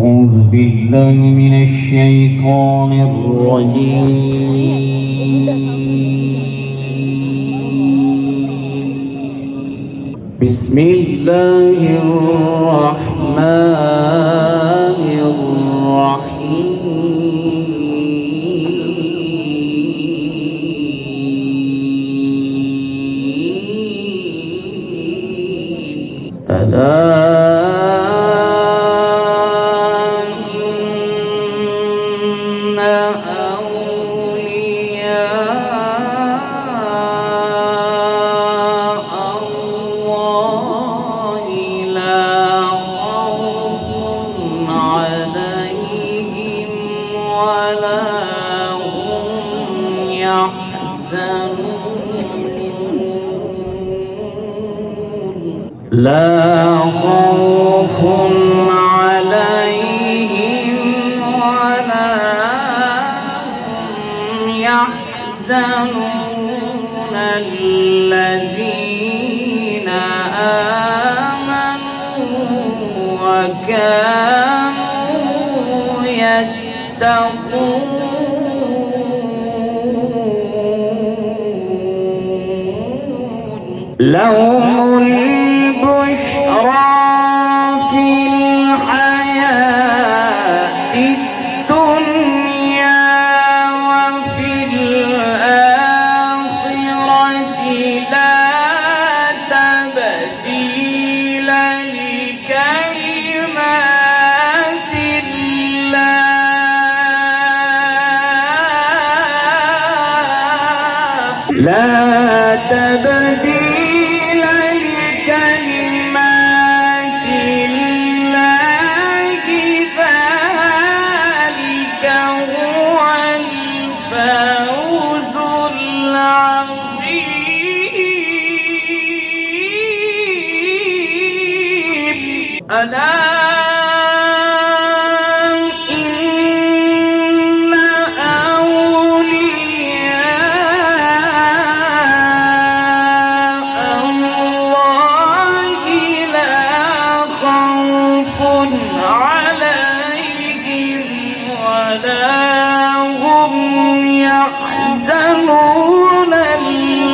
أعوذ بالله من الشيطان الرجيم. بسم الله الرحمن الرحيم. ألا لا خوف عليهم ولا هم يحزنون الذين آمنوا وكانوا يتقون لهم البشرى في الحياة الدنيا وفي الآخرة لا تبديل لكلمات الله لا تبديل ألا إن أولياء الله لا خوف عليهم ولا هم يحزنون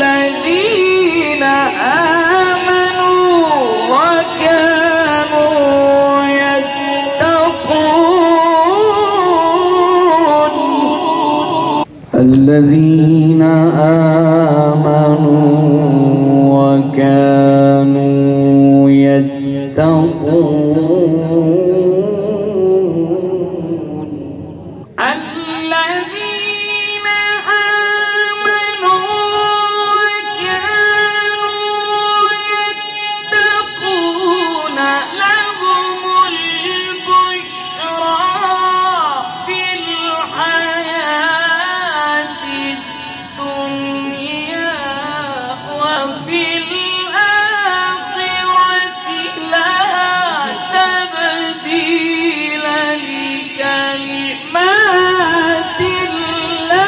الذين آمنوا الذين آمنوا وكانوا يتقون الذين آمنوا وكانوا يتقون لهم البشرى في الحياة وفي الآخرة لا تبديل لكلمات الله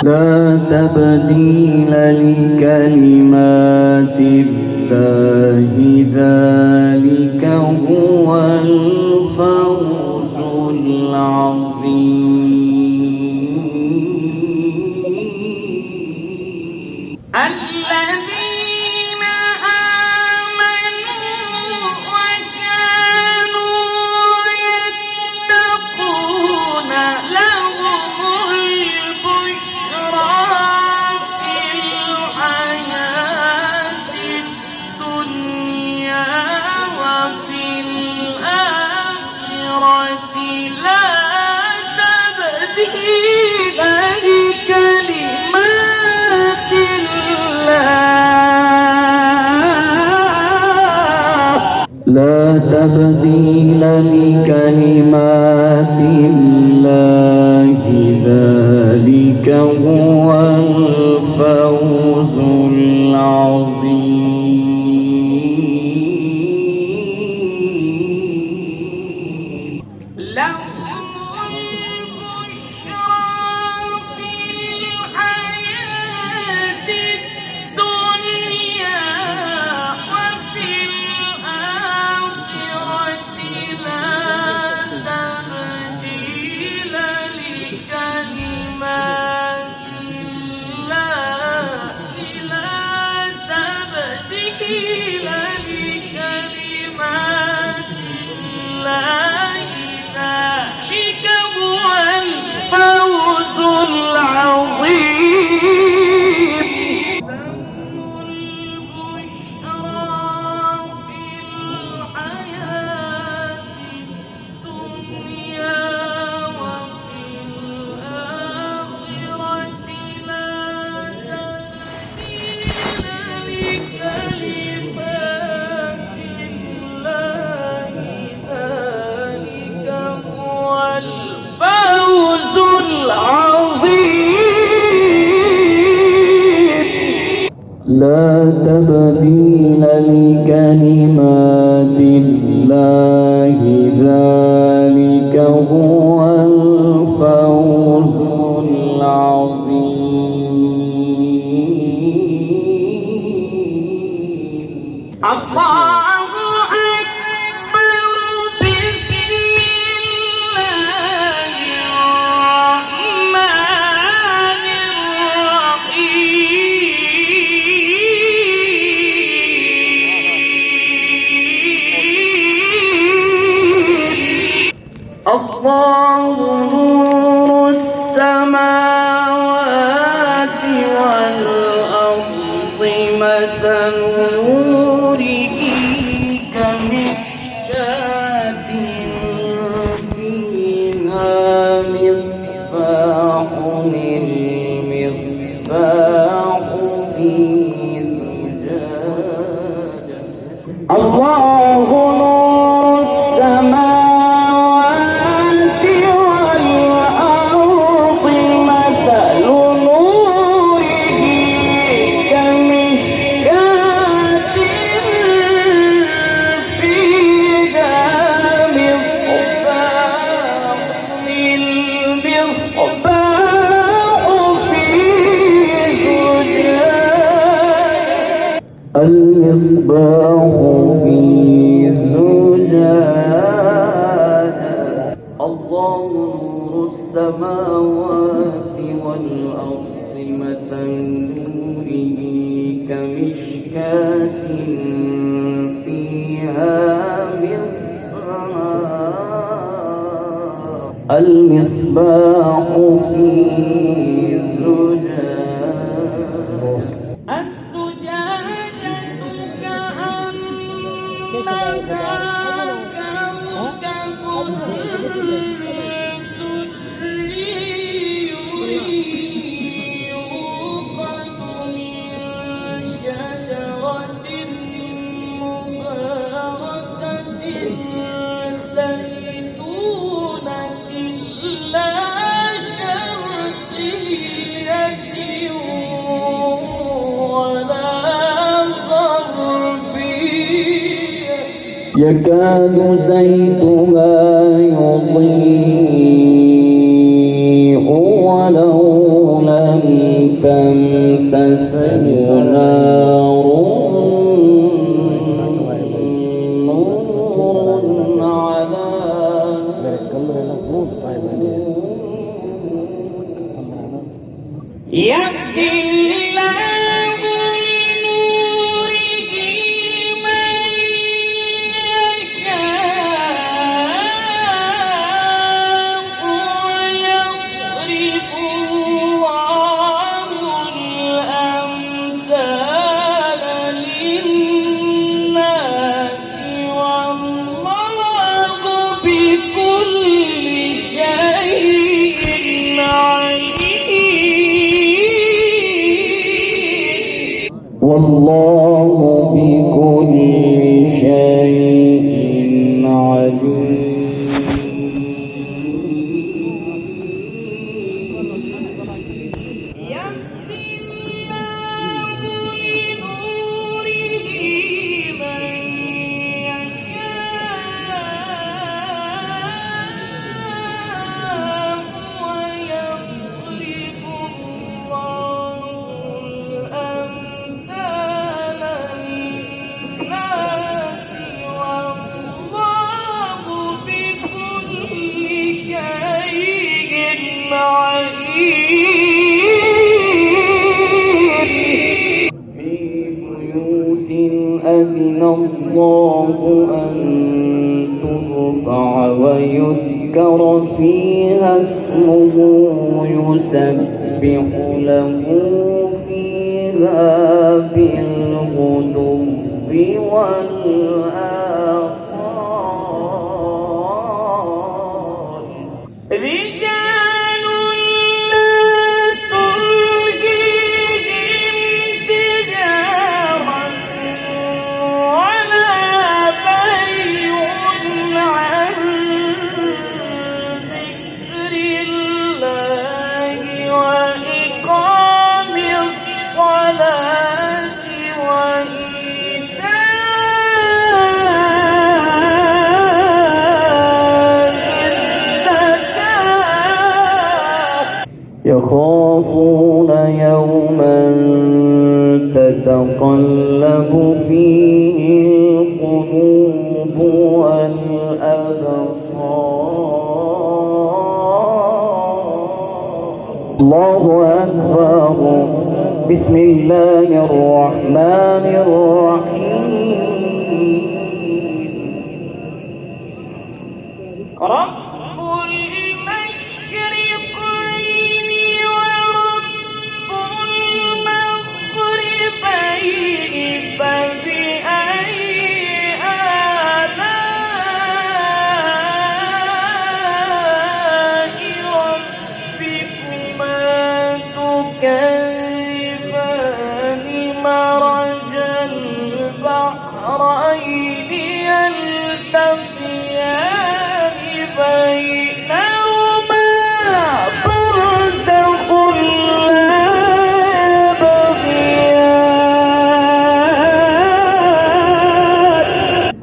لا تبديل لكلمات الله ذلك هو الفوز العظيم. الذين آمنوا وكانوا يتقون لهم البشرى في الحياة الدنيا وفي الآخرة لا تبديل لكلمات لا تبديل لكلمات الله ذلك هو الفوز العظيم. الله نور السماوات والأرض مثل نوره كمشكاة فيها مصباح المصباح في زجاجة الله نور السماوات والأرض مثل نوره كمشكاة فيها مصباح المصباح في زجاجة الله نور السماوات والأرض مثل نوره كمشكاة فيها المصباح في زجاجة يكاد زيتها يضيء ولو لم تمسسه نار نور على يهدي الله لنوره من يشاء ويضرب الله الأمثال للناس والله بكل شيء عليم والله بكل شيء عليم يهدي الله لنوره من يشاء ويضرب الله الأمثال للناس والله بكل شيء عليم في بيوت أذن الله أن ترفع ويذكر فيها اسمه يسبح له فيها بالغدو والآصال رجال لا تلهيهم تجارة ولا بيع عن ذكر الله وإقام الصلاة يخافون يوما تتقلب فيه القلوب والأبصار الله أكبر بسم الله الرحمن الرحيم رب يلتقيان بينهما برزخ لا يبغيان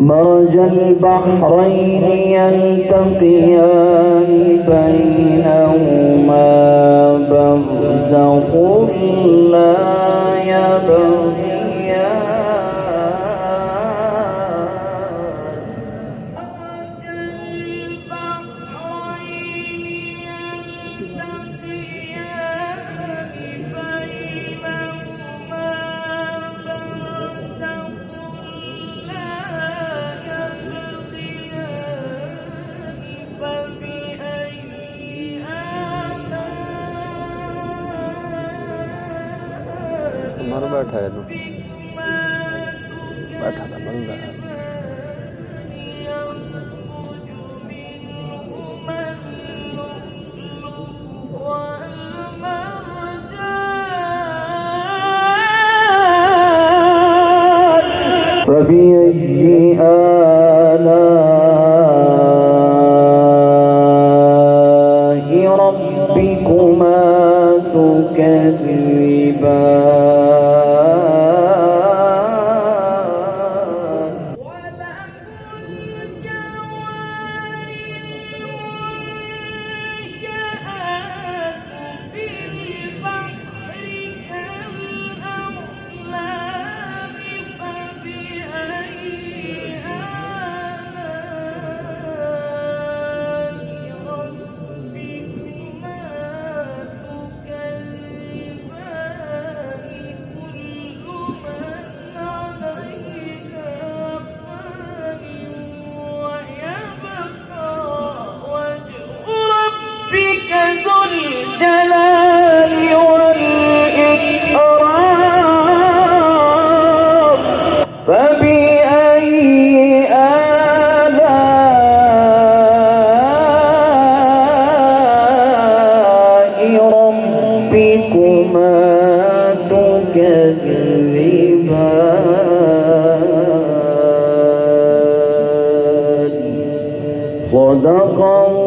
مرج البحرين يلتقيان بينهما برزخ لا يبغيان मर बैठा है तू बैठा था बंद है فبأي آلاء ربكما تكذبان ذو الجلال والإكرام فبأي آلاء ربكما تكذبان صدق